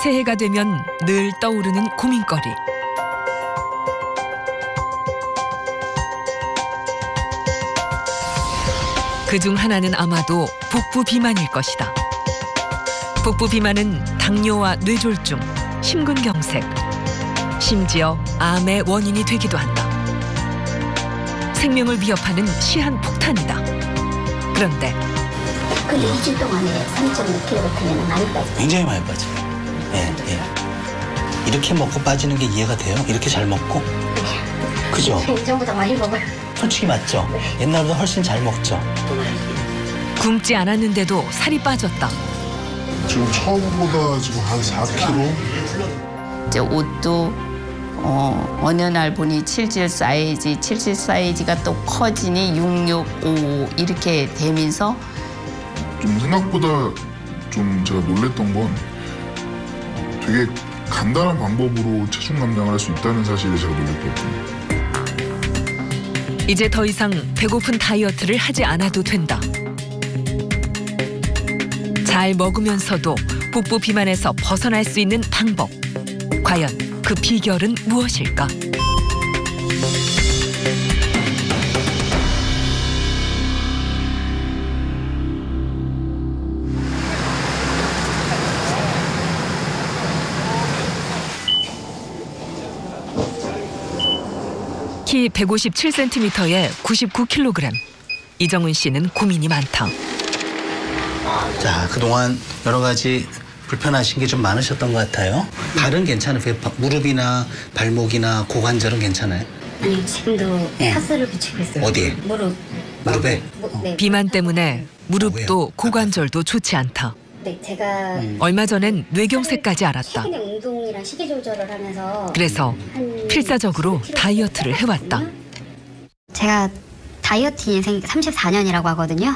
새해가 되면 늘 떠오르는 고민거리. 그중 하나는 아마도 복부 비만일 것이다. 복부 비만은 당뇨와 뇌졸중, 심근경색, 심지어 암의 원인이 되기도 한다. 생명을 위협하는 시한폭탄이다. 그런데 근데 2주 동안에 3.6kg면 많이 빠져. 굉장히 많이 빠져요. 예. 이렇게 먹고 빠지는 게 이해가 돼요? 이렇게 잘 먹고? 네. 그죠? 예전보다 많이 먹어요. 솔직히 맞죠? 네. 옛날보다 훨씬 잘 먹죠? 굶지 않았는데도 살이 빠졌다. 지금 처음보다 지금 한 4kg? 이제 옷도 어느 날 보니 77 사이즈가 또 커지니 66, 55 이렇게 되면서 좀 생각보다 좀 제가 놀랬던 건 되게 간단한 방법으로 체중 감량을 할 수 있다는 사실에 제가 놀랬거든요. 이제 더 이상 배고픈 다이어트를 하지 않아도 된다. 잘 먹으면서도 복부 비만에서 벗어날 수 있는 방법. 과연 그 비결은 무엇일까? 키 157cm에 99kg. 이정은 씨는 고민이 많다. 자, 그동안 여러 가지 불편하신 게 좀 많으셨던 것 같아요. 발은 괜찮으세요? 무릎이나 발목이나 고관절은 괜찮아요? 아니 지금도 파스를 붙이고 있어요. 어디에? 무릎에? 네. 비만 때문에 무릎도 고관절도 좋지 않다. 네, 제가 얼마 전엔 뇌경색까지 알았다. 최근에 운동이랑 식이 조절을 하면서 그래서 필사적으로 다이어트를 해왔다. 제가 다이어트 인생 34년이라고 하거든요.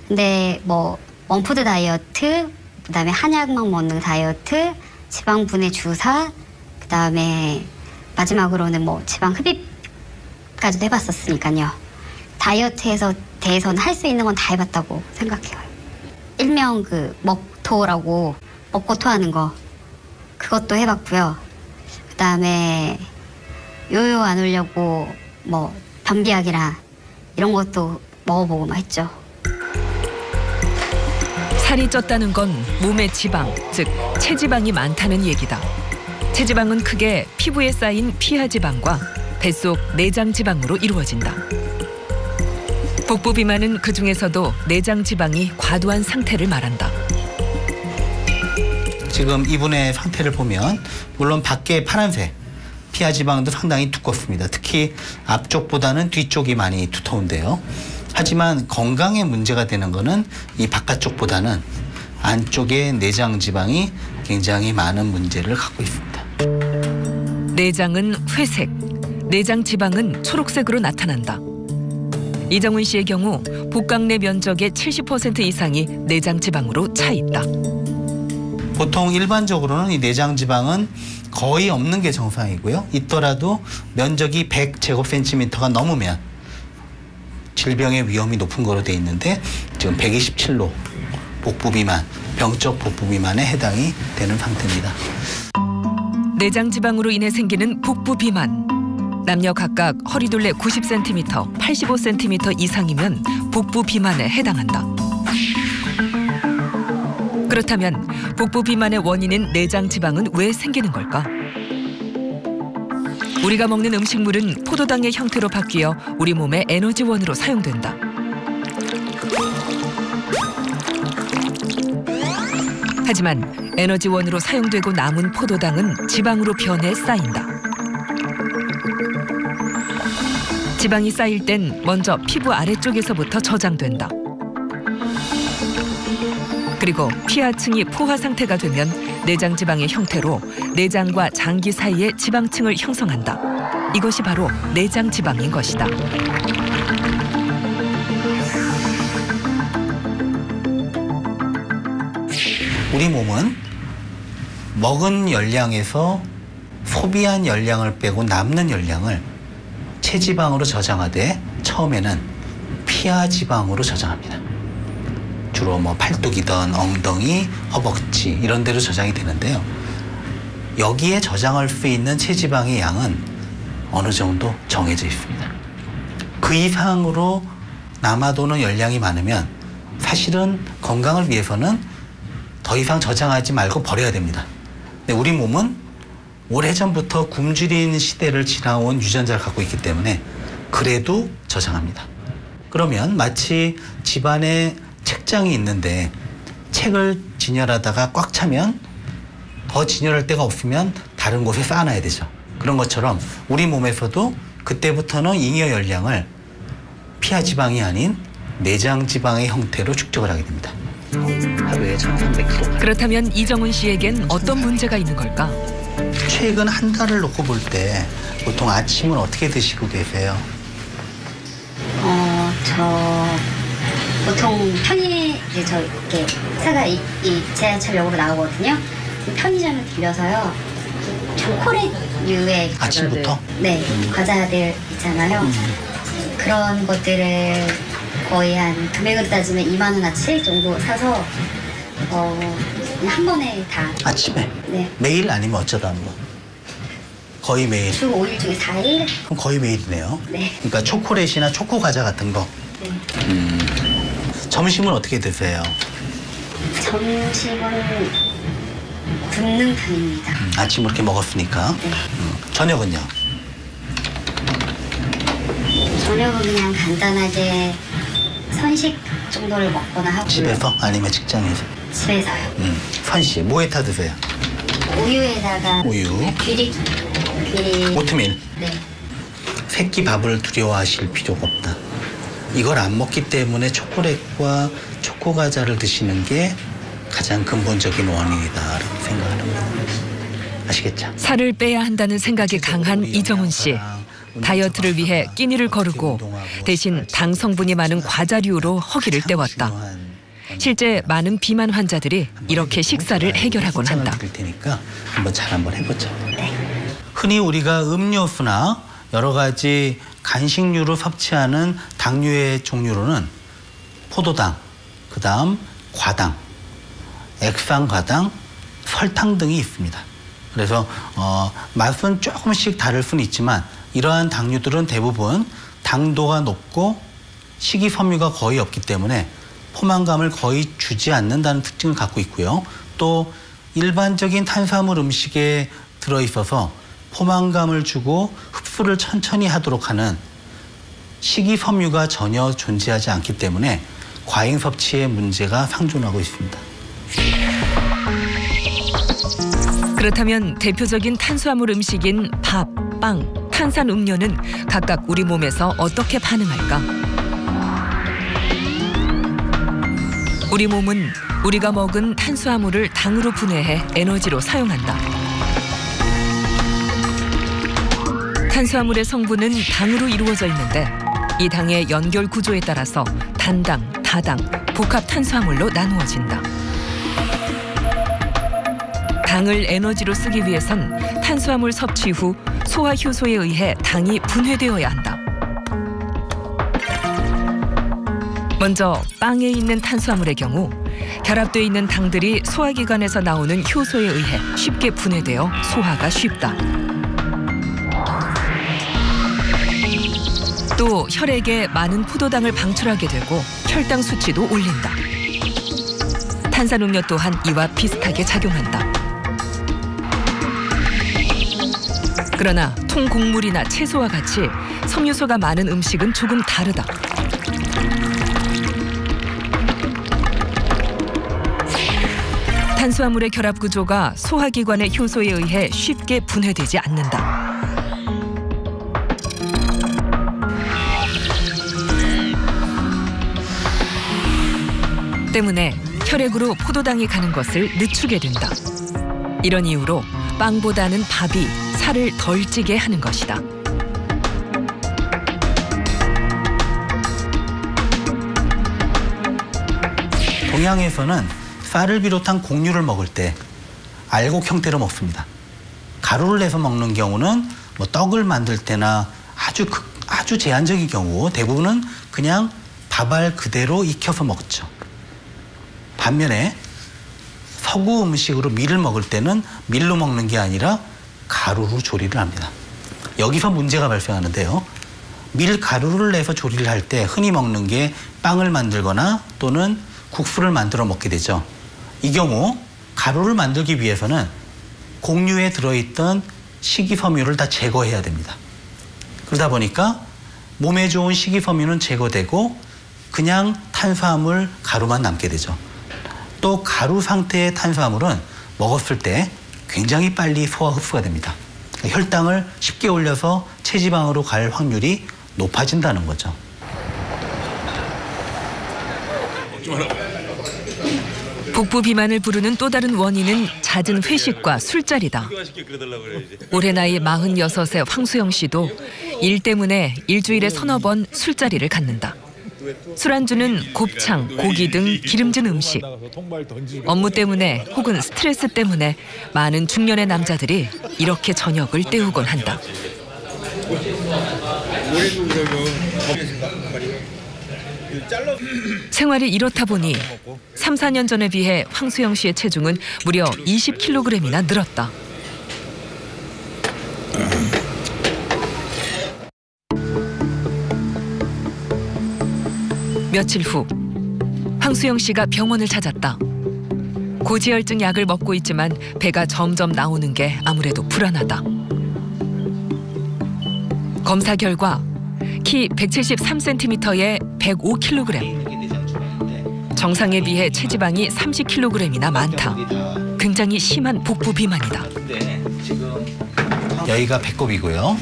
근데 뭐 원푸드 다이어트, 그다음에 한약만 먹는 다이어트, 지방 분해 주사, 그다음에 마지막으로는 뭐 지방 흡입까지도 해봤었으니까요. 다이어트에서 대해서는 할 수 있는 건 다 해봤다고 생각해요. 일명 그 먹토라고 먹고 토하는 거 그것도 해봤고요. 그다음에 요요 안 오려고 뭐 변비약이나 이런 것도 먹어보고 막 했죠. 살이 쪘다는 건 몸에 지방, 즉 체지방이 많다는 얘기다. 체지방은 크게 피부에 쌓인 피하지방과 뱃속 내장지방으로 이루어진다. 복부 비만은 그중에서도 내장지방이 과도한 상태를 말한다. 지금 이분의 상태를 보면 물론 밖에 파란색 피하지방도 상당히 두껍습니다. 특히 앞쪽보다는 뒤쪽이 많이 두터운데요. 하지만 건강에 문제가 되는 거는 이 바깥쪽보다는 안쪽의 내장지방이 굉장히 많은 문제를 갖고 있습니다. 내장은 회색, 내장지방은 초록색으로 나타난다. 이정은 씨의 경우 복강내 면적의 70% 이상이 내장지방으로 차 있다. 보통 일반적으로는 이 내장지방은 거의 없는 게 정상이고요. 있더라도 면적이 100제곱센티미터가 넘으면 질병의 위험이 높은 거로 돼 있는데 지금 127로 복부 비만, 병적 복부 비만에 해당이 되는 상태입니다. 내장지방으로 인해 생기는 복부 비만. 남녀 각각 허리둘레 90cm, 85cm 이상이면 복부 비만에 해당한다. 그렇다면 복부 비만의 원인인 내장지방은 왜 생기는 걸까? 우리가 먹는 음식물은 포도당의 형태로 바뀌어 우리 몸의 에너지원으로 사용된다. 하지만 에너지원으로 사용되고 남은 포도당은 지방으로 변해 쌓인다. 지방이 쌓일 땐 먼저 피부 아래쪽에서부터 저장된다. 그리고 피하층이 포화 상태가 되면 내장지방의 형태로 내장과 장기 사이의 지방층을 형성한다. 이것이 바로 내장지방인 것이다. 우리 몸은 먹은 열량에서 소비한 열량을 빼고 남는 열량을 체지방으로 저장하되 처음에는 피하지방으로 저장합니다. 주로 뭐 팔뚝이든 엉덩이, 허벅지 이런 데로 저장이 되는데요. 여기에 저장할 수 있는 체지방의 양은 어느 정도 정해져 있습니다. 그 이상으로 남아도는 열량이 많으면 사실은 건강을 위해서는 더 이상 저장하지 말고 버려야 됩니다. 근데 우리 몸은 오래전부터 굶주린 시대를 지나온 유전자를 갖고 있기 때문에 그래도 저장합니다. 그러면 마치 집안에 책장이 있는데 책을 진열하다가 꽉 차면 더 진열할 데가 없으면 다른 곳에 쌓아놔야 되죠. 그런 것처럼 우리 몸에서도 그때부터는 잉여 열량을 피하 지방이 아닌 내장 지방의 형태로 축적을 하게 됩니다. 하루에 1,300kg. 그렇다면 이정훈 씨에겐 어떤 문제가 있는 걸까? 최근 한 달을 놓고 볼 때 보통 아침은 어떻게 드시고 계세요? 저 보통 이제 저 이렇게 회사가 이 지하철역으로 나오거든요. 편의점을 들려서요. 초콜릿류의 아침부터? 네, 과자들 있잖아요. 그런 것들을 거의 한 금액으로 따지면 2만 원어치 정도 사서 그냥 한 번에 다. 아침에? 네. 매일 아니면 어쩌다 한 번? 거의 매일. 주 5일 중에 4일? 그럼 거의 매일이네요. 네. 그러니까 초콜릿이나 초코 과자 같은 거. 네. 점심은 어떻게 드세요? 점심은 굶는 편입니다. 아침 그렇게 먹었으니까. 네. 저녁은요? 저녁은 그냥 간단하게 선식 정도를 먹거나 하고요. 집에서 아니면 직장에서? 집에서요. 선식. 뭐에 타 드세요? 우유에다가 우유. 귀리. 오트밀. 네. 새끼 밥을 두려워하실 필요가 없다. 이걸 안 먹기 때문에 초콜릿과 초코 과자를 드시는 게 가장 근본적인 원인이다라고 생각합니다. 아시겠죠? 살을 빼야 한다는 생각이 강한 이정훈 씨. 다이어트를 위해 끼니를 거르고 대신 당 성분이 많은 과자류로 허기를 때웠다. 실제 많은 비만 환자들이 이렇게 식사를 해결하곤 한다. 드릴 테니까 한번 잘 한번 해보죠. 흔히 우리가 음료수나 여러 가지 간식류로 섭취하는 당류의 종류로는 포도당, 그다음 과당, 액상과당, 설탕 등이 있습니다. 그래서 맛은 조금씩 다를 수는 있지만 이러한 당류들은 대부분 당도가 높고 식이섬유가 거의 없기 때문에 포만감을 거의 주지 않는다는 특징을 갖고 있고요. 또 일반적인 탄수화물 음식에 들어있어서 포만감을 주고 흡수를 천천히 하도록 하는 식이섬유가 전혀 존재하지 않기 때문에 과잉 섭취의 문제가 상존하고 있습니다. 그렇다면 대표적인 탄수화물 음식인 밥, 빵, 탄산음료는 각각 우리 몸에서 어떻게 반응할까? 우리 몸은 우리가 먹은 탄수화물을 당으로 분해해 에너지로 사용한다. 탄수화물의 성분은 당으로 이루어져 있는데 이 당의 연결 구조에 따라서 단당, 다당, 복합 탄수화물로 나누어진다. 당을 에너지로 쓰기 위해선 탄수화물 섭취 후 소화 효소에 의해 당이 분해되어야 한다. 먼저 빵에 있는 탄수화물의 경우 결합되어 있는 당들이 소화기관에서 나오는 효소에 의해 쉽게 분해되어 소화가 쉽다. 또 혈액에 많은 포도당을 방출하게 되고 혈당 수치도 올린다. 탄산음료 또한 이와 비슷하게 작용한다. 그러나 통곡물이나 채소와 같이 섬유소가 많은 음식은 조금 다르다. 탄수화물의 결합 구조가 소화기관의 효소에 의해 쉽게 분해되지 않는다. 때문에 혈액으로 포도당이 가는 것을 늦추게 된다. 이런 이유로 빵보다는 밥이 살을 덜 찌게 하는 것이다. 동양에서는 쌀을 비롯한 곡류를 먹을 때 알곡 형태로 먹습니다. 가루를 내서 먹는 경우는 뭐 떡을 만들 때나 아주 제한적인 경우 대부분은 그냥 밥알 그대로 익혀서 먹죠. 반면에 서구 음식으로 밀을 먹을 때는 밀로 먹는 게 아니라 가루로 조리를 합니다. 여기서 문제가 발생하는데요. 밀가루를 내서 조리를 할 때 흔히 먹는 게 빵을 만들거나 또는 국수를 만들어 먹게 되죠. 이 경우 가루를 만들기 위해서는 곡류에 들어있던 식이섬유를 다 제거해야 됩니다. 그러다 보니까 몸에 좋은 식이섬유는 제거되고 그냥 탄수화물 가루만 남게 되죠. 또 가루 상태의 탄수화물은 먹었을 때 굉장히 빨리 소화 흡수가 됩니다. 혈당을 쉽게 올려서 체지방으로 갈 확률이 높아진다는 거죠. 복부 비만을 부르는 또 다른 원인은 잦은 회식과 술자리다. 올해 나이 46의 황수영 씨도 일 때문에 일주일에 서너 번 술자리를 갖는다. 술안주는 곱창, 고기 등 기름진 음식. 업무 때문에 혹은 스트레스 때문에 많은 중년의 남자들이 이렇게 저녁을 때우곤 한다. 생활이 이렇다 보니 3, 4년 전에 비해 황수영 씨의 체중은 무려 20kg이나 늘었다. 며칠 후 황수영 씨가 병원을 찾았다. 고지혈증 약을 먹고 있지만 배가 점점 나오는 게 아무래도 불안하다. 검사 결과 키 173cm에 105kg. 정상에 비해 체지방이 30kg이나 많다. 굉장히 심한 복부 비만이다. 여기가 배꼽이고요.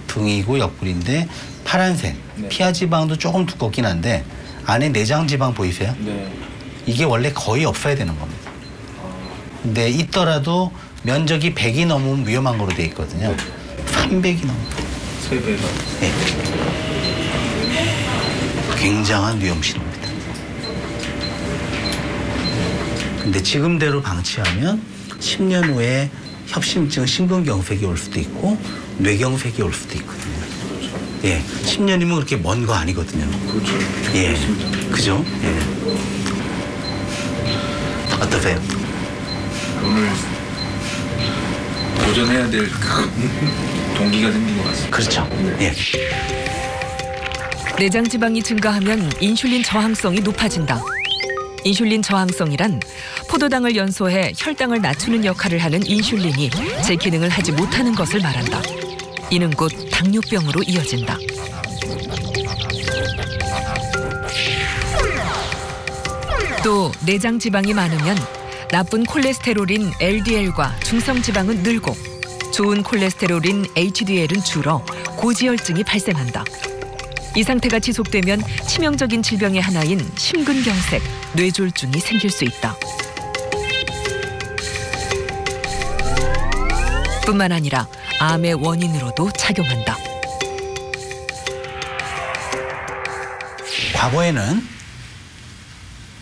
등이고 옆구리인데 파란색. 피하 지방도 조금 두껍긴 한데 안에 내장 지방 보이세요? 이게 원래 거의 없어야 되는 겁니다. 근데 있더라도 면적이 100이 넘으면 위험한 거로 돼 있거든요. 300이 넘고. 3배가. 네. 굉장한 위험 신호입니다. 근데 지금대로 방치하면 10년 후에 협심증, 심근경색이 올 수도 있고 뇌경색이 올 수도 있거든요. 예, 10년이면 그렇게 먼 거 아니거든요. 그렇죠. 예, 그죠? 예. 어떠세요? 오늘 도전해야 될 동기가 생긴 것 같습니다. 그렇죠. 예. 내장 지방이 증가하면 인슐린 저항성이 높아진다. 인슐린 저항성이란 포도당을 연소해 혈당을 낮추는 역할을 하는 인슐린이 제 기능을 하지 못하는 것을 말한다. 이는 곧 당뇨병으로 이어진다. 또 내장 지방이 많으면 나쁜 콜레스테롤인 LDL과 중성 지방은 늘고 좋은 콜레스테롤인 HDL은 줄어 고지혈증이 발생한다. 이 상태가 지속되면 치명적인 질병의 하나인 심근경색, 뇌졸중이 생길 수 있다. 뿐만 아니라 암의 원인으로도 작용한다. 과거에는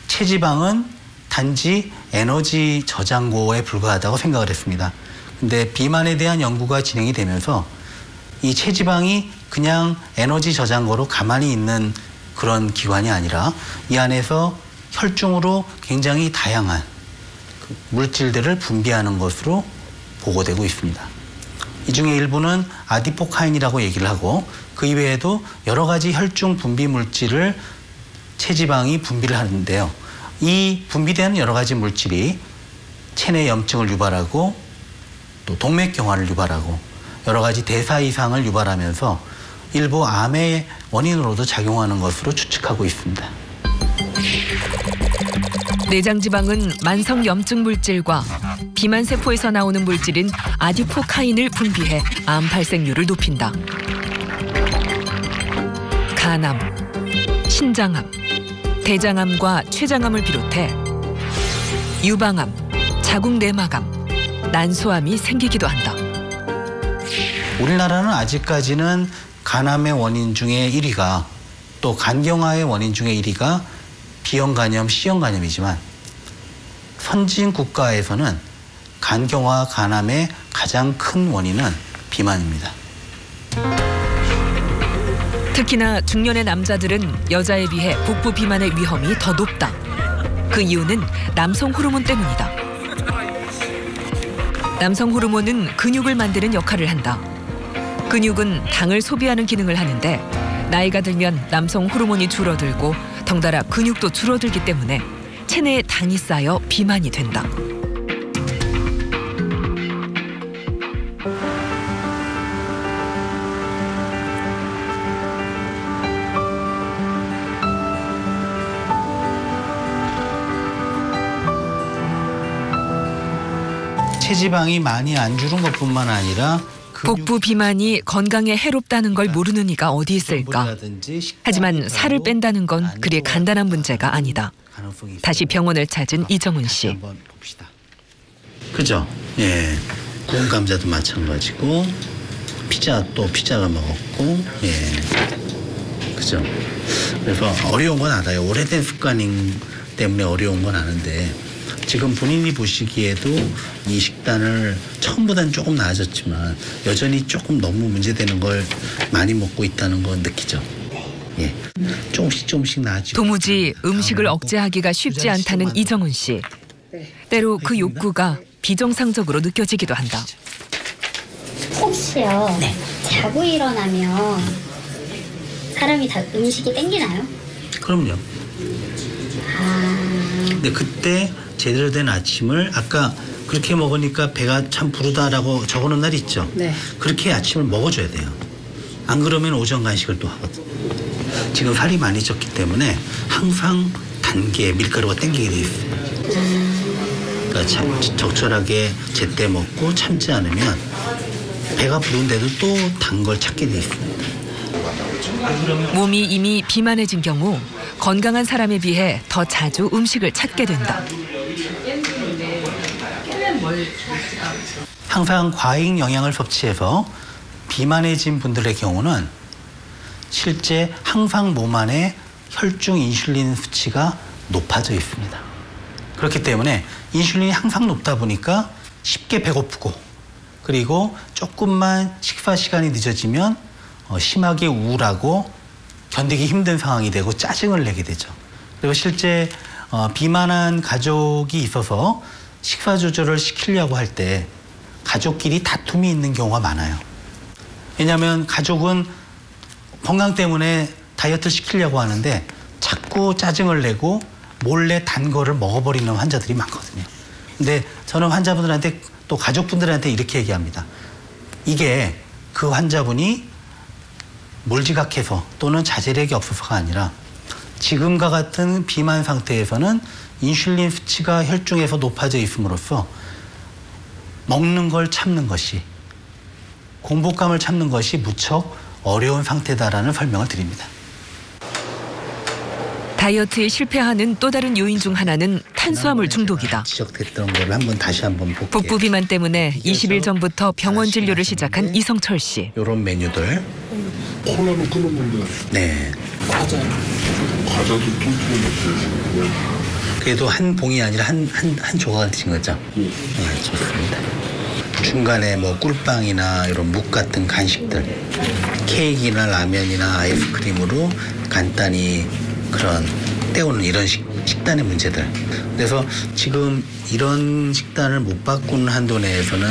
체지방은 단지 에너지 저장고에 불과하다고 생각을 했습니다. 근데 비만에 대한 연구가 진행이 되면서 이 체지방이 그냥 에너지 저장고로 가만히 있는 그런 기관이 아니라 이 안에서 혈중으로 굉장히 다양한 물질들을 분비하는 것으로 보고되고 있습니다. 이 중에 일부는 아디포카인이라고 얘기를 하고 그 이외에도 여러 가지 혈중 분비 물질을 체지방이 분비를 하는데요. 이 분비되는 여러 가지 물질이 체내 염증을 유발하고 또 동맥경화를 유발하고 여러 가지 대사 이상을 유발하면서 일부 암의 원인으로도 작용하는 것으로 추측하고 있습니다. 내장지방은 만성 염증 물질과 비만세포에서 나오는 물질인 아디포카인을 분비해 암 발생률을 높인다. 간암, 신장암, 대장암과 췌장암을 비롯해 유방암, 자궁내막암, 난소암이 생기기도 한다. 우리나라는 아직까지는 간암의 원인 중에 1위가 또 간경화의 원인 중에 1위가 B형간염, C형간염이지만 선진 국가에서는 간경화, 간암의 가장 큰 원인은 비만입니다. 특히나 중년의 남자들은 여자에 비해 복부 비만의 위험이 더 높다. 그 이유는 남성 호르몬 때문이다. 남성 호르몬은 근육을 만드는 역할을 한다. 근육은 당을 소비하는 기능을 하는데 나이가 들면 남성 호르몬이 줄어들고 덩달아 근육도 줄어들기 때문에 체내에 당이 쌓여 비만이 된다. 체지방이 많이 안 줄은 것뿐만 아니라 복부 비만이 건강에 해롭다는 걸 모르는 이가 어디 있을까. 하지만 살을 뺀다는 건 그리 간단한 문제가 아니다. 다시 병원을 찾은 이정훈 씨. 한번 봅시다. 그죠? 예. 구운 감자도 마찬가지고 피자가 먹었고, 예. 그죠? 그래서 어려운 건 알아요. 오래된 습관 때문에 어려운 건 아는데 지금 본인이 보시기에도 이 식단을 처음보다는 조금 나아졌지만 여전히 조금 너무 문제되는 걸 많이 먹고 있다는 건 느끼죠. 예, 조금씩 나아지고. 도무지 음식을 억제하기가 쉽지 않다는 이정훈 씨. 때로 그 욕구가 비정상적으로 느껴지기도 한다. 혹시요, 네. 자고 일어나면 사람이 다 음식이 땡기나요? 그럼요. 근데 그때 제대로 된 아침을 아까 그렇게 먹으니까 배가 참 부르다라고 적어놓은 날 있죠. 네. 그렇게 아침을 먹어줘야 돼요. 안 그러면 오전 간식을 또 하거든. 지금 살이 많이 쪘기 때문에 항상 단계 밀가루가 땡기게 돼 있어요. 그러니까 적절하게 제때 먹고 참지 않으면 배가 부른데도 또 단 걸 찾게 돼 있습니다. 몸이 이미 비만해진 경우 건강한 사람에 비해 더 자주 음식을 찾게 된다. 항상 과잉 영양을 섭취해서 비만해진 분들의 경우는 실제 항상 몸 안에 혈중 인슐린 수치가 높아져 있습니다. 그렇기 때문에 인슐린이 항상 높다 보니까 쉽게 배고프고 그리고 조금만 식사 시간이 늦어지면 심하게 우울하고 견디기 힘든 상황이 되고 짜증을 내게 되죠. 그리고 실제 비만한 가족이 있어서 식사 조절을 시키려고 할 때 가족끼리 다툼이 있는 경우가 많아요. 왜냐하면 가족은 건강 때문에 다이어트 시키려고 하는데 자꾸 짜증을 내고 몰래 단 거를 먹어버리는 환자들이 많거든요. 근데 저는 환자분들한테 또 가족분들한테 이렇게 얘기합니다. 이게 그 환자분이 몰지각해서 또는 자제력이 없어서가 아니라 지금과 같은 비만 상태에서는 인슐린 수치가 혈중에서 높아져 있음으로써 먹는 걸 참는 것이 공복감을 참는 것이 무척 어려운 상태다라는 설명을 드립니다. 다이어트에 실패하는 또 다른 요인 중 하나는 탄수화물 중독이다. 지적됐던 거를 다시 한번 볼게요. 복부 비만 때문에 20일 전부터 병원 진료를 시작한 이성철 씨. 이런 메뉴들. 콜라는 끊었는데. 네. 과자도 통통히 먹어요. 그래도 한 봉이 아니라 한 조각을 드신 거죠? 네, 좋습니다. 중간에 뭐 꿀빵이나 이런 묵 같은 간식들, 케이크나 라면이나 아이스크림으로 간단히 그런 때우는 이런 식단의 문제들. 그래서 지금 이런 식단을 못 바꾸는 한도 내에서는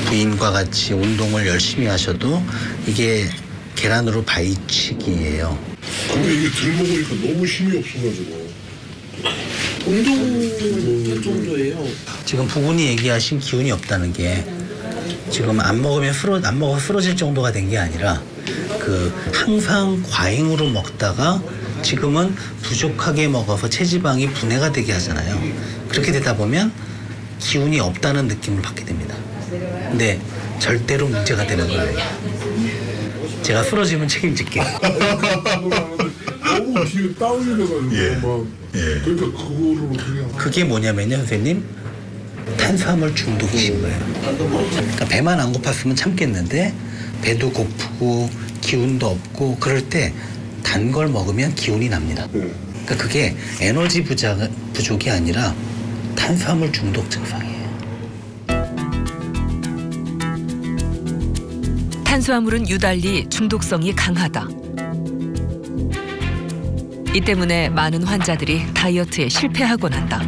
부인과 같이 운동을 열심히 하셔도 이게 계란으로 바위치기예요. 근데 이게 들먹으니까 너무 힘이 없어가지고. 운동 정도예요. 지금 부군이 얘기하신 기운이 없다는 게 지금 안 먹어서 쓰러질 정도가 된 게 아니라 그 항상 과잉으로 먹다가 지금은 부족하게 먹어서 체지방이 분해가 되게 하잖아요. 그렇게 되다 보면 기운이 없다는 느낌을 받게 됩니다. 근데 절대로 문제가 되는 거예요. 제가 쓰러지면 책임질게요. 너무 뒤에 다운이 돼가지고 그러니까 그거를 그냥 그게 뭐냐면요, 선생님. 탄수화물 중독이신 거예요. 그러니까 배만 안 고팠으면 참겠는데 배도 고프고 기운도 없고 그럴 때 단 걸 먹으면 기운이 납니다. 그러니까 그게 에너지 부족이 아니라 탄수화물 중독 증상이에요. 탄수화물은 유달리 중독성이 강하다. 이 때문에 많은 환자들이 다이어트에 실패하곤 한다.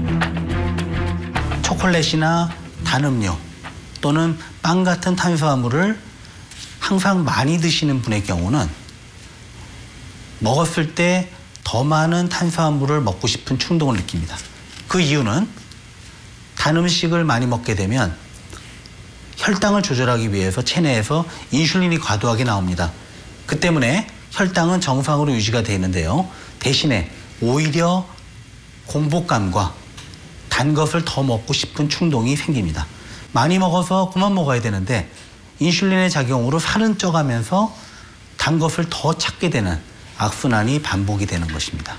초콜릿이나 단 음료 또는 빵 같은 탄수화물을 항상 많이 드시는 분의 경우는 먹었을 때 더 많은 탄수화물을 먹고 싶은 충동을 느낍니다. 그 이유는 단 음식을 많이 먹게 되면 혈당을 조절하기 위해서 체내에서 인슐린이 과도하게 나옵니다. 그 때문에 혈당은 정상으로 유지가 되는데요. 대신에 오히려 공복감과 단 것을 더 먹고 싶은 충동이 생깁니다. 많이 먹어서 그만 먹어야 되는데 인슐린의 작용으로 살은 쪄가면서 단 것을 더 찾게 되는 악순환이 반복이 되는 것입니다.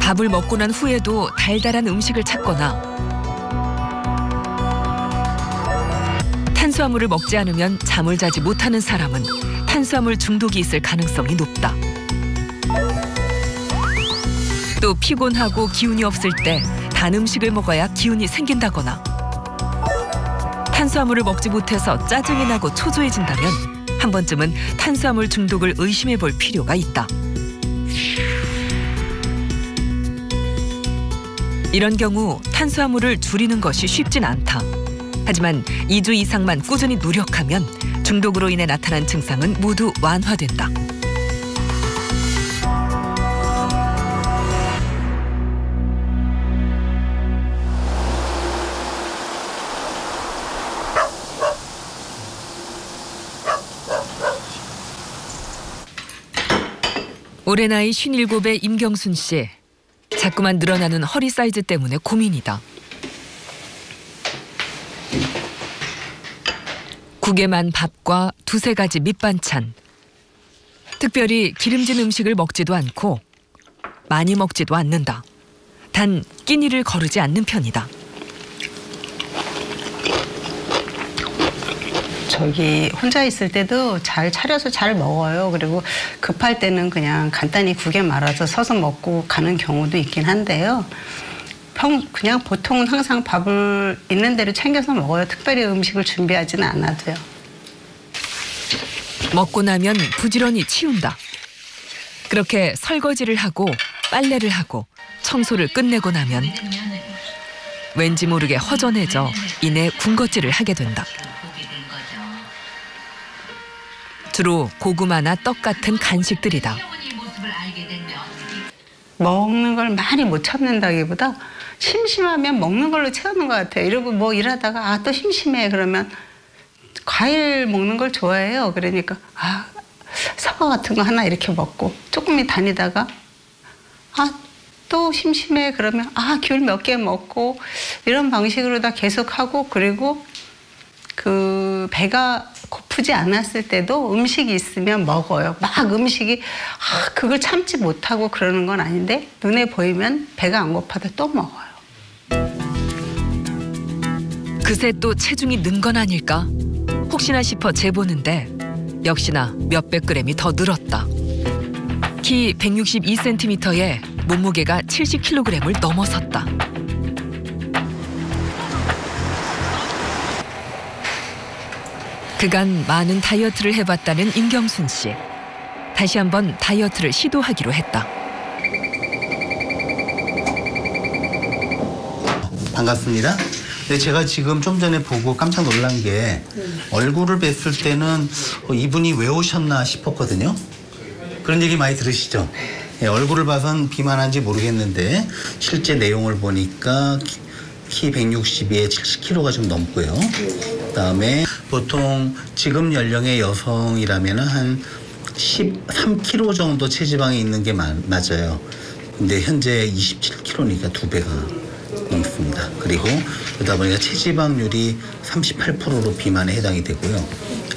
밥을 먹고 난 후에도 달달한 음식을 찾거나 탄수화물을 먹지 않으면 잠을 자지 못하는 사람은 탄수화물 중독이 있을 가능성이 높다. 또 피곤하고 기운이 없을 때 단 음식을 먹어야 기운이 생긴다거나 탄수화물을 먹지 못해서 짜증이 나고 초조해진다면 한 번쯤은 탄수화물 중독을 의심해 볼 필요가 있다. 이런 경우 탄수화물을 줄이는 것이 쉽진 않다. 하지만 2주 이상만 꾸준히 노력하면 중독으로 인해 나타난 증상은 모두 완화된다. 올해 나이 57의 임경순 씨. 자꾸만 늘어나는 허리 사이즈 때문에 고민이다. 국에만 밥과 두세 가지 밑반찬. 특별히 기름진 음식을 먹지도 않고 많이 먹지도 않는다. 단 끼니를 거르지 않는 편이다. 저기 혼자 있을 때도 잘 차려서 잘 먹어요. 그리고 급할 때는 그냥 간단히 국에 말아서 서서 먹고 가는 경우도 있긴 한데요. 그냥 보통은 항상 밥을 있는 대로 챙겨서 먹어요. 특별히 음식을 준비하지는 않아도요. 먹고 나면 부지런히 치운다. 그렇게 설거지를 하고 빨래를 하고 청소를 끝내고 나면 왠지 모르게 허전해져 이내 군것질을 하게 된다. 주로 고구마나 떡 같은 간식들이다. 먹는 걸 많이 못 참는다기보다 심심하면 먹는 걸로 채우는 것 같아요. 이러고 뭐 일하다가 또 심심해 그러면 과일 먹는 걸 좋아해요. 그러니까 사과 같은 거 하나 이렇게 먹고 조금 다니다가 또 심심해 그러면 귤 몇 개 먹고 이런 방식으로 다 계속하고 그리고 그 배가 고프지 않았을 때도 음식이 있으면 먹어요. 막 음식이 그걸 참지 못하고 그러는 건 아닌데 눈에 보이면 배가 안 고파도 또 먹어요. 그새 또 체중이 는 건 아닐까? 혹시나 싶어 재보는데 역시나 몇백 그램이 더 늘었다. 키 162cm에 몸무게가 70kg을 넘어섰다. 그간 많은 다이어트를 해봤다는 임경순 씨. 다시 한번 다이어트를 시도하기로 했다. 반갑습니다. 네, 제가 지금 좀 전에 보고 깜짝 놀란 게 얼굴을 뵀을 때는 이분이 왜 오셨나 싶었거든요. 그런 얘기 많이 들으시죠? 네, 얼굴을 봐선 비만한지 모르겠는데 실제 내용을 보니까 키 162에 70kg가 좀 넘고요. 그다음에 보통 지금 연령의 여성이라면 한 13kg 정도 체지방이 있는 게 맞아요. 근데 현재 27kg니까 2배가 넘습니다. 그리고 그러다 보니까 체지방률이 38%로 비만에 해당이 되고요.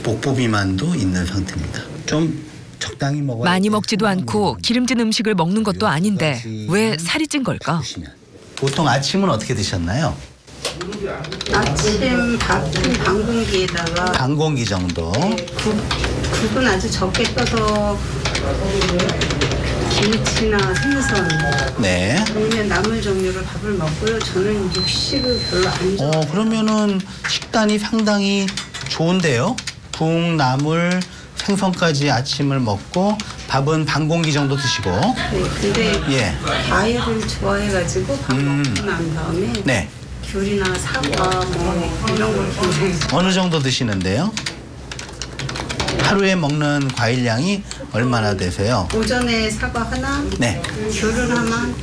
복부 비만도 있는 상태입니다. 좀 적당히 먹어야 많이 먹지도 않고 기름진 음식을 먹는 것도 아닌데 왜 살이 찐 걸까? 보통 아침은 어떻게 드셨나요? 아침 밥은 반 공기에다가 반 공기 정도. 국은 아주 적게 떠서 김치나 생선 네. 아니면 나물 종류로 밥을 먹고요. 저는 육식을 별로 안 좋아해요. 그러면은 식단이 상당히 좋은데요. 국, 나물, 생선까지 아침을 먹고 밥은 반 공기 정도 드시고. 네, 근데 예. 과일을 좋아해가지고 밥 먹고 난 다음에 네. 귤이나 사과 뭐 이런 걸 굉장히 어느 정도 드시는데요? 하루에 먹는 과일량이 얼마나 되세요? 오전에 사과 하나, 네. 귤을 하나,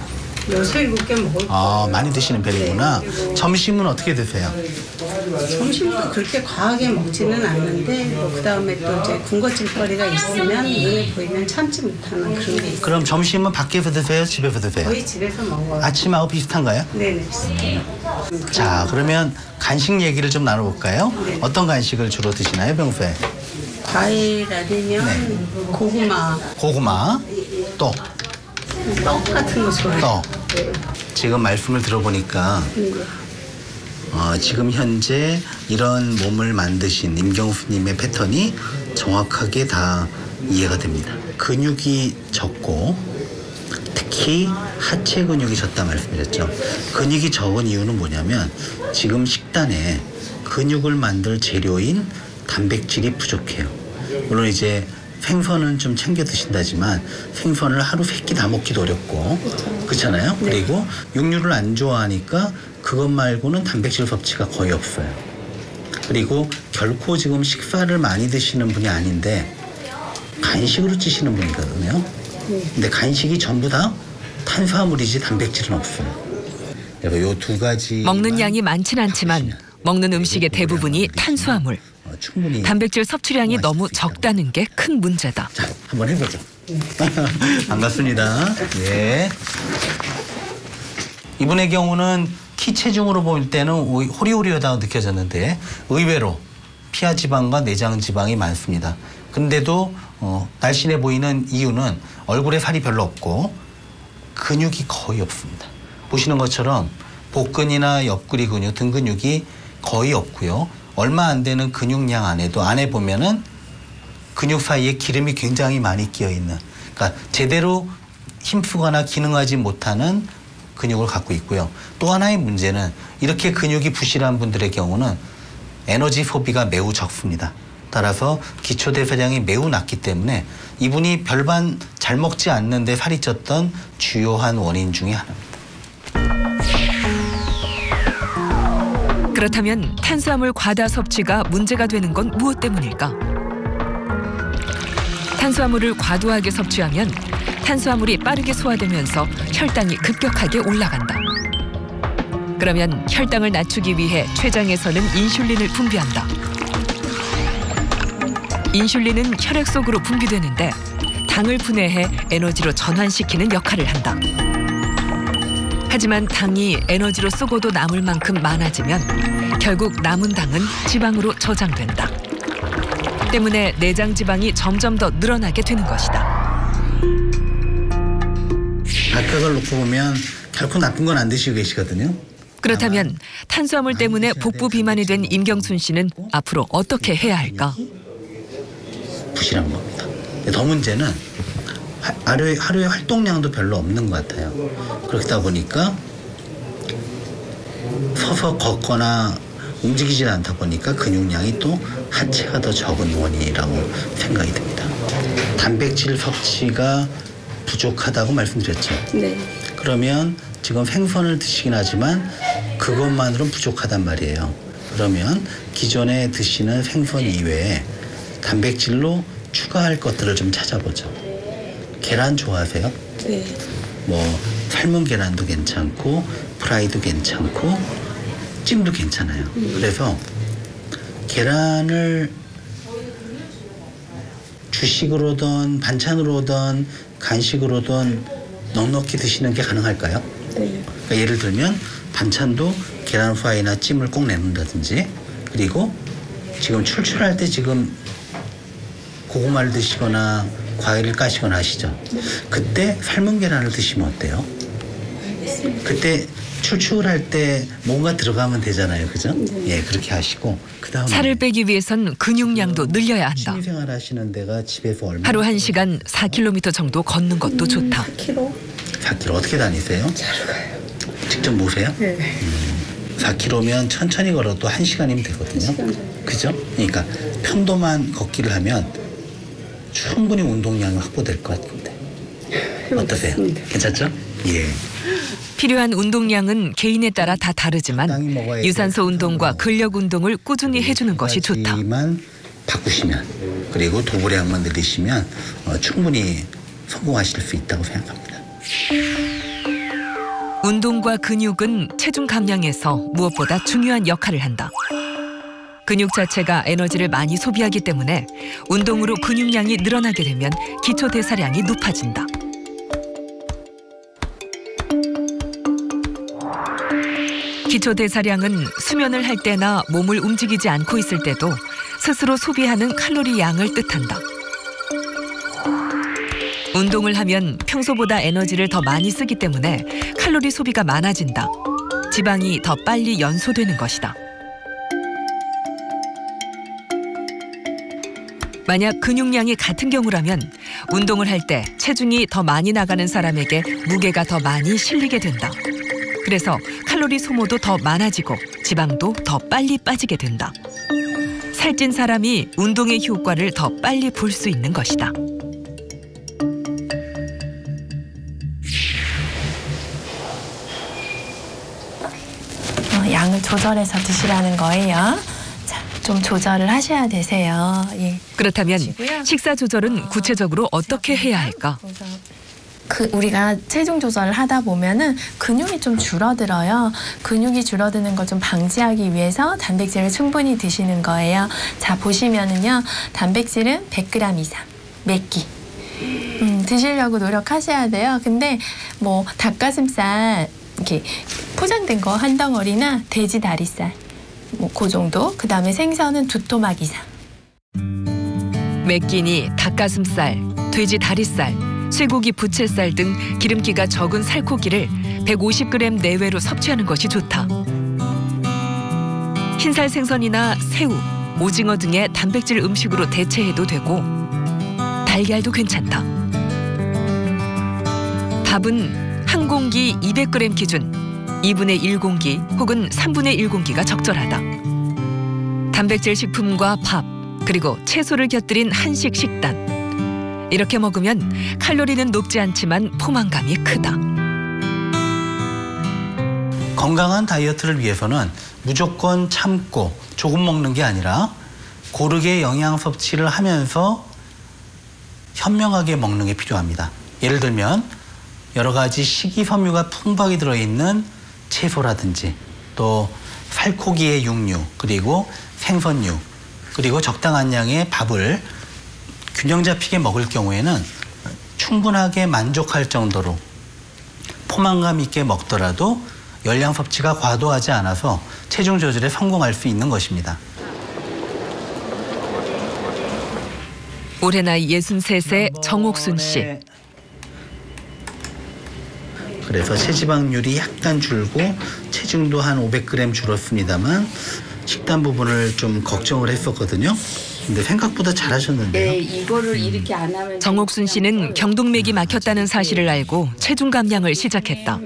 6-7개 먹을 거예요. 많이 드시는 편이구나. 점심은 어떻게 드세요? 점심도 그렇게 과하게 먹지는 않는데 뭐 그다음에 또 이제 군것질거리가 있으면 눈에 보이면 참지 못하는 그런 게 있어요. 그럼 점심은 밖에서 드세요? 집에서 드세요? 거의 집에서 먹어요. 아침하고 비슷한가요? 네네. 비슷해요. 자, 그러면 간식 얘기를 좀 나눠볼까요? 어떤 간식을 주로 드시나요, 평소에? 과일 아니면 고구마, 고구마, 또 떡 같은 거 좋아해요. 떡. 지금 말씀을 들어보니까 지금 현재 이런 몸을 만드신 임경수님의 패턴이 정확하게 다 이해가 됩니다. 근육이 적고 특히 하체 근육이 적다 말씀드렸죠. 근육이 적은 이유는 뭐냐면 지금 식단에 근육을 만들 재료인 단백질이 부족해요. 물론 이제 생선은 좀 챙겨 드신다지만 생선을 하루 3끼 다 먹기도 어렵고 그렇잖아요. 네. 그리고 육류를 안 좋아하니까 그것 말고는 단백질 섭취가 거의 없어요. 그리고 결코 지금 식사를 많이 드시는 분이 아닌데 간식으로 찌시는 분이거든요. 근데 간식이 전부 다 탄수화물이지 단백질은 없어요. 그래서 요 두 가지 먹는 양이 많진 않지만 먹는 음식의 대부분이 탄수화물. 충분히 단백질 섭취량이 너무 적다는 게 큰 문제다. 자, 한번 해보죠. 반갑습니다. 예. 이분의 경우는 키 체중으로 볼 때는 호리호리하다고 느껴졌는데 의외로 피하 지방과 내장 지방이 많습니다. 근데도 날씬해 보이는 이유는 얼굴에 살이 별로 없고 근육이 거의 없습니다. 보시는 것처럼 복근이나 옆구리 근육, 등 근육이 거의 없고요. 얼마 안 되는 근육량 안에 보면은 근육 사이에 기름이 굉장히 많이 끼어 있는, 그러니까 제대로 힘쓰거나 기능하지 못하는 근육을 갖고 있고요. 또 하나의 문제는 이렇게 근육이 부실한 분들의 경우는 에너지 소비가 매우 적습니다. 따라서 기초대사량이 매우 낮기 때문에 이분이 별반 잘 먹지 않는데 살이 쪘던 주요한 원인 중에 하나입니다. 그렇다면 탄수화물 과다 섭취가 문제가 되는 건 무엇 때문일까? 탄수화물을 과도하게 섭취하면 탄수화물이 빠르게 소화되면서 혈당이 급격하게 올라간다. 그러면 혈당을 낮추기 위해 췌장에서는 인슐린을 분비한다. 인슐린은 혈액 속으로 분비되는데 당을 분해해 에너지로 전환시키는 역할을 한다. 하지만 당이 에너지로 쓰고도 남을 만큼 많아지면 결국 남은 당은 지방으로 저장된다. 때문에 내장 지방이 점점 더 늘어나게 되는 것이다. 각각을 놓고 보면 결코 나쁜 건 안 드시고 계시거든요. 그렇다면 탄수화물 때문에 복부 비만이 된 임경순 씨는 앞으로 어떻게 해야 할까? 부실한 겁니다. 더 문제는 하루에 활동량도 별로 없는 것 같아요. 그렇다 보니까 서서 걷거나 움직이지 않다 보니까 근육량이 또 하체가 더 적은 원인이라고 생각이 듭니다. 단백질 섭취가 부족하다고 말씀드렸죠. 네. 그러면 지금 생선을 드시긴 하지만 그것만으로는 부족하단 말이에요. 그러면 기존에 드시는 생선 이외에 단백질로 추가할 것들을 좀 찾아보죠. 계란 좋아하세요? 네. 뭐 삶은 계란도 괜찮고 프라이도 괜찮고 찜도 괜찮아요. 그래서 계란을 주식으로든 반찬으로든 간식으로든 넉넉히 드시는 게 가능할까요? 네. 그러니까 예를 들면 반찬도 계란 후라이나 찜을 꼭 내놓는다든지, 그리고 지금 출출할 때 지금 고구마를 드시거나 과일을 까시거나 하시죠. 그때 삶은 계란을 드시면 어때요? 그때 출출할 때 뭔가 들어가면 되잖아요. 그죠? 예, 그렇게 하시고 그다음에 살을 빼기 위해선 근육량도 늘려야 한다. 취미생활 하시는 데가 집에서 얼마? 하루 1시간 4km 정도 걷는 것도 좋다. 4kg? 4km 어떻게 다니세요? 자러 가요. 직접 모세요? 네. 4km면 천천히 걸어도 1시간이면 되거든요. 1시간. 그죠? 그러니까 편도만 걷기를 하면 충분히 운동량이 확보될 것 같은데 어떠세요? 괜찮죠? 예. 필요한 운동량은 개인에 따라 다 다르지만 적당히 먹어야 유산소 돼요. 운동과 근력 운동을 꾸준히 해주는 것이 좋다. 만 바꾸시면 그리고 도보량만 늘리시면 충분히 성공하실 수 있다고 생각합니다. 운동과 근육은 체중 감량에서 무엇보다 중요한 역할을 한다. 근육 자체가 에너지를 많이 소비하기 때문에 운동으로 근육량이 늘어나게 되면 기초 대사량이 높아진다. 기초 대사량은 수면을 할 때나 몸을 움직이지 않고 있을 때도 스스로 소비하는 칼로리 양을 뜻한다. 운동을 하면 평소보다 에너지를 더 많이 쓰기 때문에 칼로리 소비가 많아진다. 지방이 더 빨리 연소되는 것이다. 만약 근육량이 같은 경우라면 운동을 할 때 체중이 더 많이 나가는 사람에게 무게가 더 많이 실리게 된다. 그래서 칼로리 소모도 더 많아지고 지방도 더 빨리 빠지게 된다. 살찐 사람이 운동의 효과를 더 빨리 볼 수 있는 것이다. 양을 조절해서 드시라는 거예요. 자, 좀 조절을 하셔야 되세요. 예. 그렇다면 보시고요. 식사 조절은 구체적으로 어떻게 해야 할까? 우리가 체중 조절을 하다 보면은 근육이 좀 줄어들어요. 근육이 줄어드는 걸 좀 방지하기 위해서 단백질을 충분히 드시는 거예요. 자, 보시면은요. 단백질은 100g 이상, 몇 끼. 드시려고 노력하셔야 돼요. 근데 뭐 닭가슴살 이렇게 포장된 거 한 덩어리나 돼지 다리살 뭐 그 정도. 그다음에 생선은 2토막 이상. 몇 끼니 닭가슴살, 돼지 다리살, 쇠고기 부채살 등 기름기가 적은 살코기를 150g 내외로 섭취하는 것이 좋다. 흰살 생선이나 새우, 오징어 등의 단백질 음식으로 대체해도 되고 달걀도 괜찮다. 밥은 한 공기 200g 기준 2분의 1공기 혹은 3분의 1공기가 적절하다. 단백질 식품과 밥, 그리고 채소를 곁들인 한식 식단. 이렇게 먹으면 칼로리는 높지 않지만 포만감이 크다. 건강한 다이어트를 위해서는 무조건 참고 조금 먹는 게 아니라 고르게 영양 섭취를 하면서 현명하게 먹는 게 필요합니다. 예를 들면 여러 가지 식이섬유가 풍부하게 들어있는 채소라든지 또 살코기의 육류 그리고 생선류 그리고 적당한 양의 밥을 균형 잡히게 먹을 경우에는 충분하게 만족할 정도로 포만감 있게 먹더라도 열량 섭취가 과도하지 않아서 체중 조절에 성공할 수 있는 것입니다. 올해 나이 63세 정옥순 씨. 그래서 체지방률이 약간 줄고 체중도 한 500g 줄었습니다만 식단 부분을 좀 걱정을 했었거든요. 근데 생각보다 잘하셨는데요. 네, 이거를 이렇게 안 하면 정옥순 씨는 경동맥이 막혔다는 사실을 알고 체중 감량을 시작했다.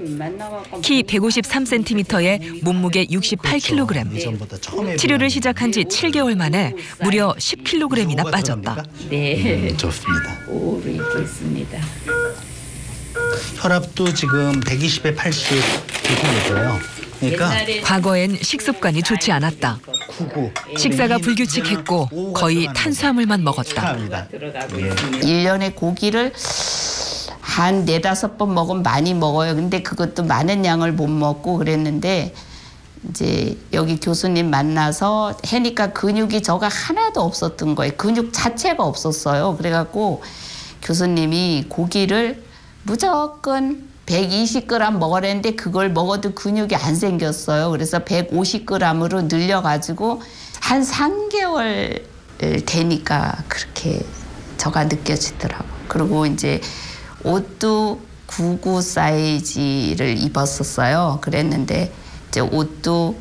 키 153cm에 몸무게 68kg. 예전보다 처음에 치료를 시작한 지 7개월 만에 무려 10kg이나 빠졌다. 네, 좋습니다. 오로 있겠습니다. 혈압도 지금 120에 80 되고요. 그러니까 과거엔 식습관이 좋지 않았다. 99. 식사가 불규칙했고 거의 탄수화물만 먹었다. 축하합니다. 예. 1년에 고기를 한 4-5번 먹으면 많이 먹어요. 근데 그것도 많은 양을 못 먹고 그랬는데 이제 여기 교수님 만나서 해니까 근육이 저가 하나도 없었던 거예요. 근육 자체가 없었어요. 그래갖고 교수님이 고기를 무조건 120g 먹으랬는데 그걸 먹어도 근육이 안 생겼어요. 그래서 150g으로 늘려가지고 한 3개월 되니까 그렇게 저가 느껴지더라고요. 그리고 이제 옷도 99 사이즈를 입었었어요. 그랬는데 이제 옷도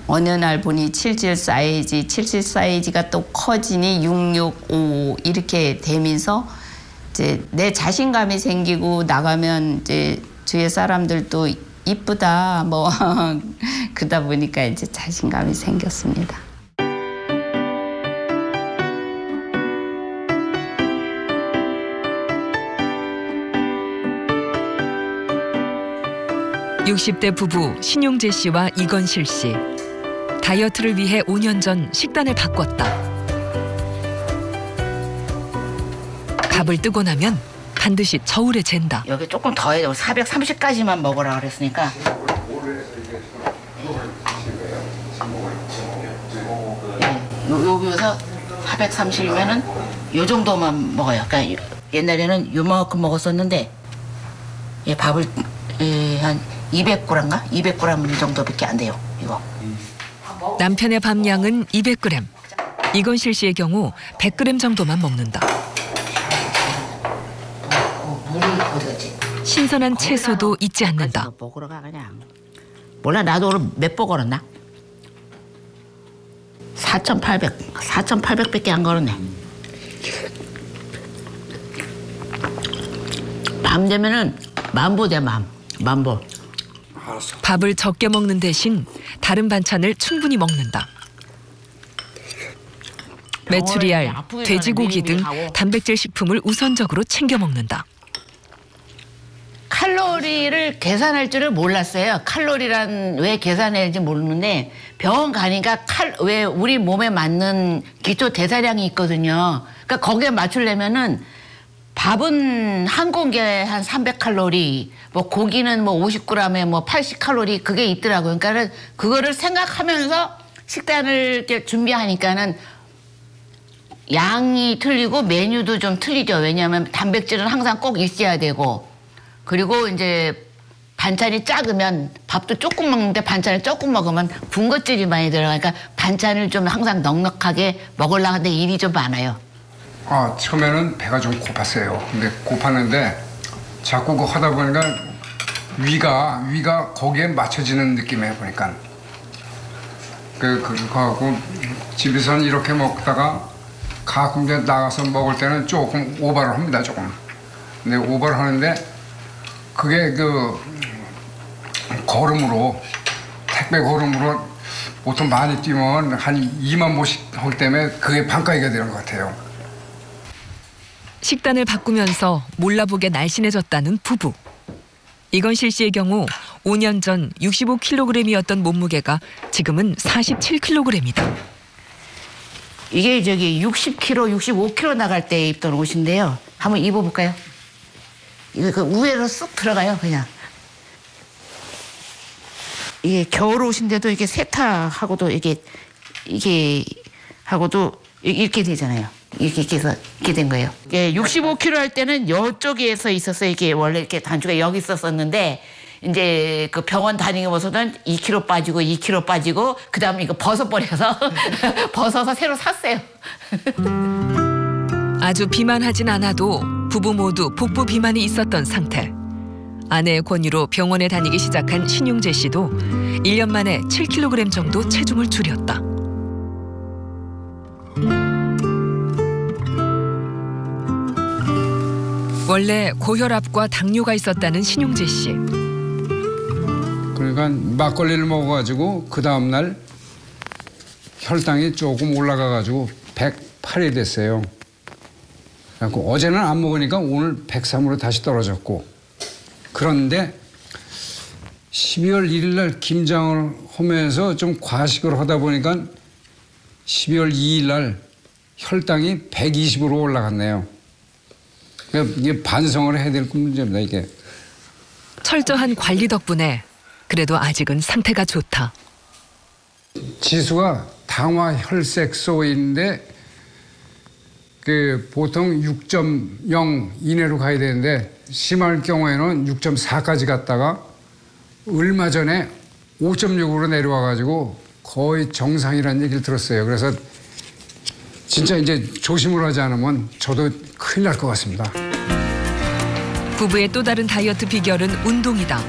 어느 날 보니 77 사이즈가 또 커지니 66, 55 이렇게 되면서 이제 내 자신감이 생기고 나가면 이제 주위 사람들도 이쁘다 뭐 그러다 보니까 이제 자신감이 생겼습니다. 60대 부부 신용재 씨와 이건실 씨. 다이어트를 위해 5년 전 식단을 바꿨다. 밥을 뜨고 나면 반드시 저울에 잰다. 여기 조금 더 해요. 430까지만 먹으라 그랬으니까. 여기서 430이면은 요 정도만 먹어요. 그러니까 옛날에는 요만큼 먹었었는데 밥을 한 200g인가? 200g 정도밖에 안 돼요. 이거. 남편의 밥량은 200g. 이건실 씨의 경우 100g 정도만 먹는다. 물이 어디 갔지? 신선한 채소도 잊지 않는다. 먹으러 가 그냥. 몰라 나도 오늘 몇 번 걸었나? 4,800밖에 안 걸었네. 밤 되면은 만보 돼 만보. 밥을 적게 먹는 대신 다른 반찬을 충분히 먹는다. 메추리알, 돼지고기 등 단백질 식품을 우선적으로 챙겨 먹는다. 칼로리를 계산할 줄을 몰랐어요. 칼로리란 왜 계산해야지 모르는데 병원 가니까 왜 우리 몸에 맞는 기초 대사량이 있거든요. 그러니까 거기에 맞추려면은 밥은 한 공기에 한 300칼로리, 뭐 고기는 뭐 50g에 뭐 80칼로리 그게 있더라고요. 그러니까는 그거를 생각하면서 식단을 이렇게 준비하니까는 양이 틀리고 메뉴도 좀 틀리죠. 왜냐하면 단백질은 항상 꼭 있어야 되고 그리고 이제 반찬이 작으면 밥도 조금 먹는데 반찬을 조금 먹으면 군것질이 많이 들어가니까 반찬을 좀 항상 넉넉하게 먹으려고 하는데 일이 좀 많아요. 처음에는 배가 좀 고팠어요. 근데 고팠는데 자꾸 그거 하다 보니까 위가 거기에 맞춰지는 느낌이에요. 보니까 그거하고 집에서는 이렇게 먹다가 가끔 이제 나가서 먹을 때는 조금 오버를 합니다. 조금. 근데 오버를 하는데 그게 걸음으로 택배 걸음으로 보통 많이 뛰면 한 2만 보씩 하기 때문에 그게 반가기가 되는 것 같아요. 식단을 바꾸면서 몰라보게 날씬해졌다는 부부. 이건실 씨의 경우 5년 전 65kg이었던 몸무게가 지금은 47kg이다. 이게 60kg, 65kg 나갈 때 입던 옷인데요. 한번 입어볼까요? 이거 그 우회로 쑥 들어가요, 그냥. 이게 겨울 옷인데도 이게 세탁하고도 이게 하고도 이렇게 되잖아요. 이렇게 해서 이렇게 된 거예요. 이게 65kg 할 때는 이쪽에서 있었어요. 이게 원래 이렇게 단추가 여기 있었었는데 이제 그 병원 다니면서는 2kg 빠지고 2kg 빠지고 그다음에 이거 벗어버려서 벗어서 새로 샀어요. 아주 비만하진 않아도 부부 모두 복부 비만이 있었던 상태. 아내의 권유로 병원에 다니기 시작한 신용재 씨도 1년 만에 7kg 정도 체중을 줄였다. 원래 고혈압과 당뇨가 있었다는 신용재 씨. 그러니까 막걸리를 먹어가지고 그 다음날 혈당이 조금 올라가가지고 108이 됐어요. 그래갖고 어제는 안 먹으니까 오늘 103으로 다시 떨어졌고 그런데 12월 1일 날 김장을 하면서 좀 과식을 하다 보니까 12월 2일 날 혈당이 120으로 올라갔네요. 그러니까 이게 반성을 해야 될 문제입니다, 이게. 철저한 관리 덕분에 그래도 아직은 상태가 좋다. 지수가 당화혈색소인데 보통 6.0 이내로 가야 되는데 심할 경우에는 6.4까지 갔다가 얼마 전에 5.6으로 내려와가지고 거의 정상이라는 얘기를 들었어요. 그래서 진짜 이제 조심을 하지 않으면 저도 큰일 날 것 같습니다. 부부의 또 다른 다이어트 비결은 운동이다.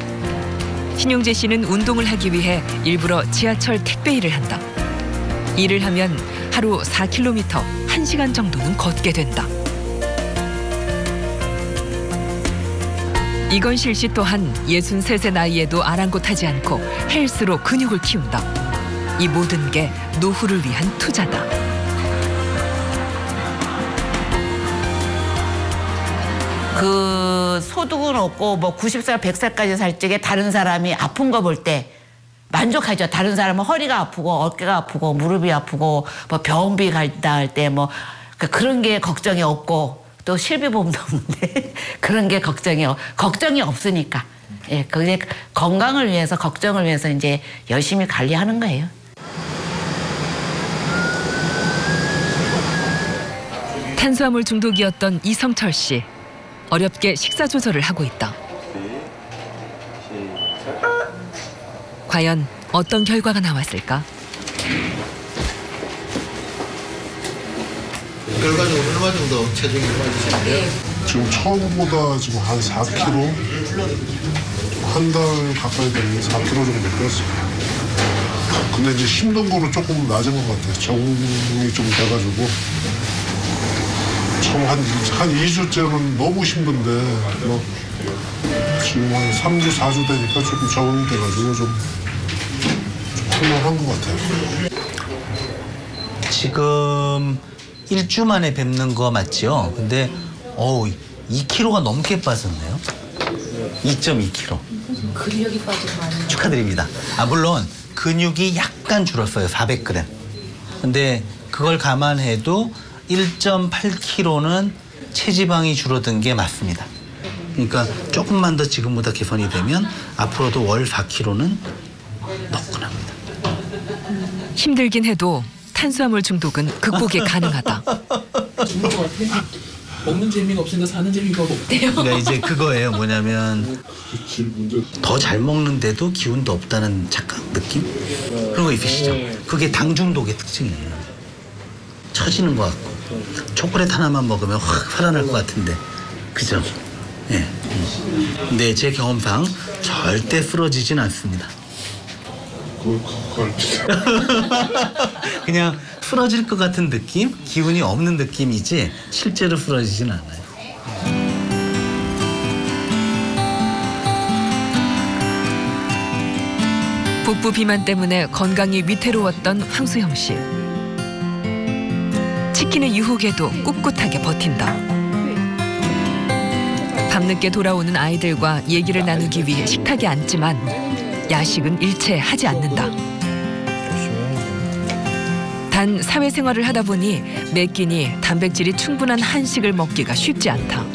신용재 씨는 운동을 하기 위해 일부러 지하철 택배 일을 한다. 일을 하면 하루 4km, 1시간 정도는 걷게 된다. 이건실 씨 또한 63세 나이에도 아랑곳하지 않고 헬스로 근육을 키운다. 이 모든 게 노후를 위한 투자다. 그 소득은 없고 뭐 90살, 100살까지 살 적에 다른 사람이 아픈 거 볼 때 만족하죠. 다른 사람은 허리가 아프고 어깨가 아프고 무릎이 아프고 뭐 병원비 갈다 할 때 뭐 그런 게 걱정이 없고 또 실비보험도 없는데 그런 게 걱정이 없으니까 예, 그게 건강을 위해서 걱정을 위해서 이제 열심히 관리하는 거예요. 탄수화물 중독이었던 이성철 씨. 어렵게 식사 조절을 하고 있다. 과연 어떤 결과가 나왔을까? 결과적으로 얼마 정도 체중이 빠지시는데요? 지금 처음보다 지금 한 4kg? 한 달 가까이 되면 4kg 정도 뺐어요. 근데 이제 힘든 거는 조금 낮은 것 같아요. 적응이 좀 돼가지고. 처음 한 2주째는 너무 힘든데, 뭐, 지금 한 3주, 4주 되니까 조금 적응이 돼가지고 좀 할만한 것 같아요. 지금 1주 만에 뵙는 거 맞죠? 근데 2kg가 넘게 빠졌네요. 2.2kg. 근력이 빠진 거 아니에요? 축하드립니다. 물론 근육이 약간 줄었어요. 400g. 근데 그걸 감안해도 1.8kg는 체지방이 줄어든 게 맞습니다. 그러니까 조금만 더 지금보다 개선이 되면 앞으로도 월 4kg는 먹곤 합니다. 힘들긴 해도 탄수화물 중독은 극복이 가능하다. 먹는 재미가 없으니까 사는 재미가 없대요. 그러니까 이제 그거예요. 뭐냐면 더 잘 먹는데도 기운도 없다는 착각 느낌? 그런 거 있으시죠? 그게 당 중독의 특징이에요. 처지는 것 같고 초콜릿 하나만 먹으면 확 살아날 것 같은데 그죠? 예. 근데 제 경험상 절대 쓰러지진 않습니다. 그냥 쓰러질 것 같은 느낌? 기운이 없는 느낌이지 실제로 쓰러지진 않아요. 복부 비만 때문에 건강이 위태로웠던 황수영 씨. 치킨의 유혹에도 꿋꿋하게 버틴다. 밤늦게 돌아오는 아이들과 얘기를 나누기 위해 식탁에 앉지만 야식은 일체 하지 않는다. 단 사회생활을 하다 보니 매 끼니 단백질이 충분한 한식을 먹기가 쉽지 않다.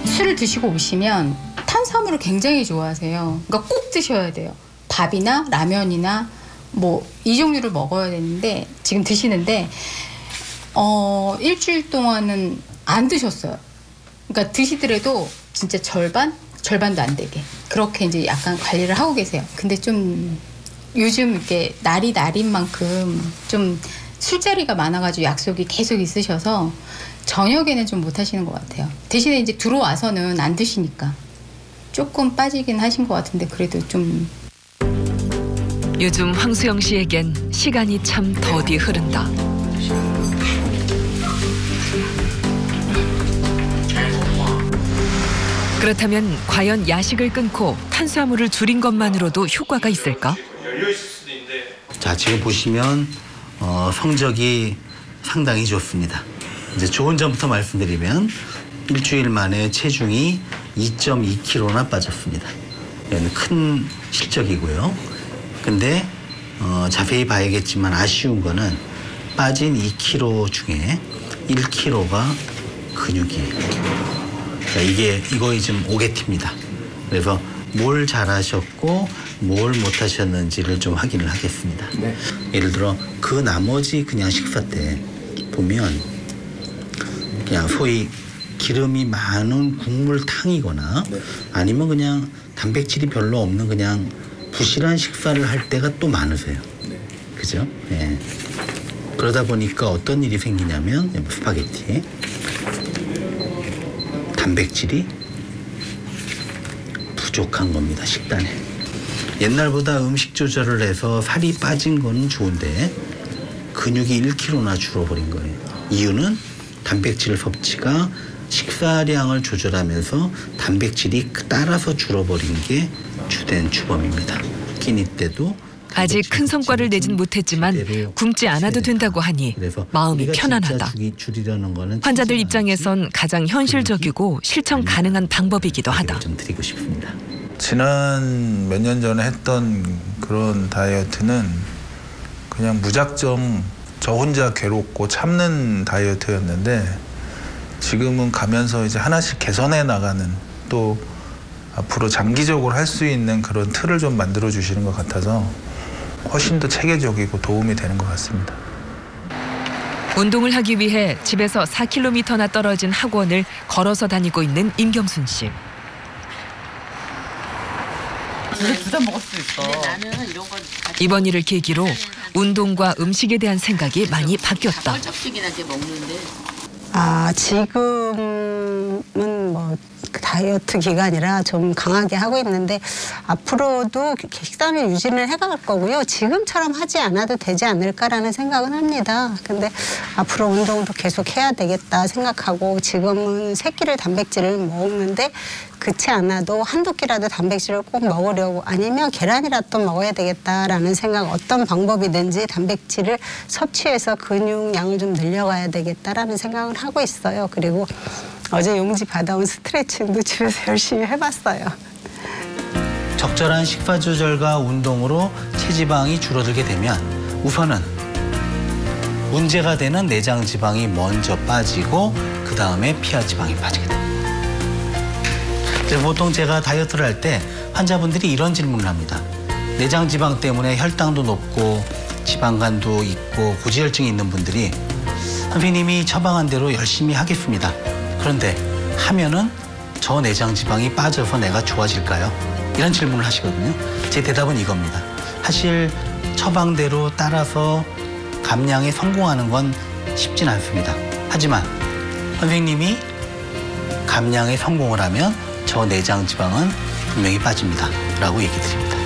술을 드시고 오시면 탄수화물을 굉장히 좋아하세요. 그러니까 꼭 드셔야 돼요. 밥이나 라면이나 뭐 이 종류를 먹어야 되는데 지금 드시는데 일주일 동안은 안 드셨어요. 그러니까 드시더라도 진짜 절반도 안 되게 그렇게 이제 약간 관리를 하고 계세요. 근데 좀 요즘 이렇게 날이 날인 만큼 좀 술자리가 많아가지고 약속이 계속 있으셔서 저녁에는 좀 못 하시는 것 같아요. 대신에 이제 들어와서는 안 드시니까 조금 빠지긴 하신 것 같은데 그래도 좀. 요즘 황수영 씨에겐 시간이 참 더디 흐른다. 그렇다면 과연 야식을 끊고 탄수화물을 줄인 것만으로도 효과가 있을까? 자, 지금 보시면 성적이 상당히 좋습니다. 이제 좋은 점부터 말씀드리면 일주일 만에 체중이 2.2kg나 빠졌습니다. 이건 큰 실적이고요. 근데 자세히 봐야겠지만 아쉬운 거는 빠진 2kg 중에 1kg가 근육이에요. 그러니까 이거 지금 오게티입니다. 그래서 뭘 잘하셨고 뭘 못하셨는지를 좀 확인을 하겠습니다. 네. 예를 들어 그 나머지 그냥 식사 때 보면 그냥 소위 기름이 많은 국물탕이거나 네. 아니면 그냥 단백질이 별로 없는 그냥 부실한 식사를 할 때가 또 많으세요. 네. 그죠? 예. 그러다 보니까 어떤 일이 생기냐면 스파게티 단백질이 부족한 겁니다. 식단에. 옛날보다 음식 조절을 해서 살이 빠진 건 좋은데 근육이 1kg나 줄어버린 거예요. 이유는 단백질 섭취가 식사량을 조절하면서 단백질이 따라서 줄어버린 게 주된 주범입니다. 끼니 때도 아직 큰 성과를 내진 못했지만 굶지 않아도 된다고 하니 마음이 편안하다. 환자들 입장에선 가장 현실적이고 실천 가능한 방법이기도 하다. 좀 드리고 싶습니다. 지난 몇 년 전에 했던 그런 다이어트는 그냥 무작정 저 혼자 괴롭고 참는 다이어트였는데 지금은 가면서 이제 하나씩 개선해 나가는, 또 앞으로 장기적으로 할 수 있는 그런 틀을 좀 만들어 주시는 것 같아서 훨씬 더 체계적이고 도움이 되는 것 같습니다. 운동을 하기 위해 집에서 4km나 떨어진 학원을 걸어서 다니고 있는 임경순 씨. 이거 2잔 먹을 수 있어. 나는 이런 건 이번 일을 계기로 운동과 음식에 대한 생각이 많이 바뀌었다. 쩍찍이나 먹는데. 지금은 뭐 다이어트 기간이라 좀 강하게 하고 있는데 앞으로도 식단을 유지를 해갈 거고요. 지금처럼 하지 않아도 되지 않을까라는 생각은 합니다. 근데 앞으로 운동도 계속 해야 되겠다 생각하고, 지금은 3끼를 단백질을 먹는데 그렇지 않아도 한두 끼라도 단백질을 꼭 먹으려고, 아니면 계란이라도 먹어야 되겠다라는 생각, 어떤 방법이든지 단백질을 섭취해서 근육량을 좀 늘려가야 되겠다라는 생각을 하고 있어요. 그리고 어제 용지 받아온 스트레칭도 집에서 열심히 해봤어요. 적절한 식사 조절과 운동으로 체지방이 줄어들게 되면 우선은 문제가 되는 내장 지방이 먼저 빠지고 그 다음에 피하 지방이 빠지게 됩니다. 보통 제가 다이어트를 할 때 환자분들이 이런 질문을 합니다. 내장 지방 때문에 혈당도 높고 지방간도 있고 고지혈증이 있는 분들이 선생님이 처방한 대로 열심히 하겠습니다. 그런데 하면은 저 내장 지방이 빠져서 내가 좋아질까요? 이런 질문을 하시거든요. 제 대답은 이겁니다. 사실 처방대로 따라서 감량에 성공하는 건 쉽진 않습니다. 하지만 선생님이 감량에 성공을 하면 저 내장 지방은 분명히 빠집니다. 라고 얘기 드립니다.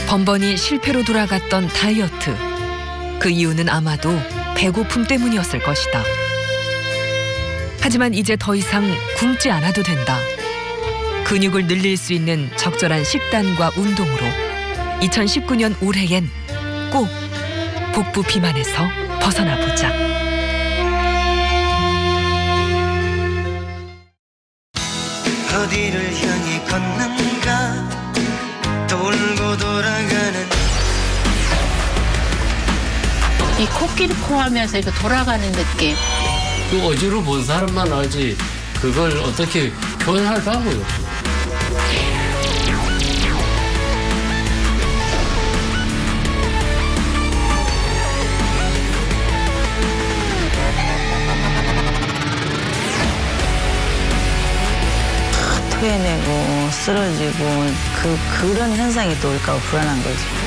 번번이 실패로 돌아갔던 다이어트. 그 이유는 아마도 배고픔 때문이었을 것이다. 하지만 이제 더 이상 굶지 않아도 된다. 근육을 늘릴 수 있는 적절한 식단과 운동으로 2019년 올해엔 꼭 복부 비만에서 벗어나보자. 어디를 향해 걷는가 돌고 돌아가는 이 코끼리 코하면서 이렇게 돌아가는 느낌. 그 어디로 본 사람만 알지 그걸 어떻게 표현할까고요. 토해내고 쓰러지고 그런 현상이 또 올까 봐 불안한 거지.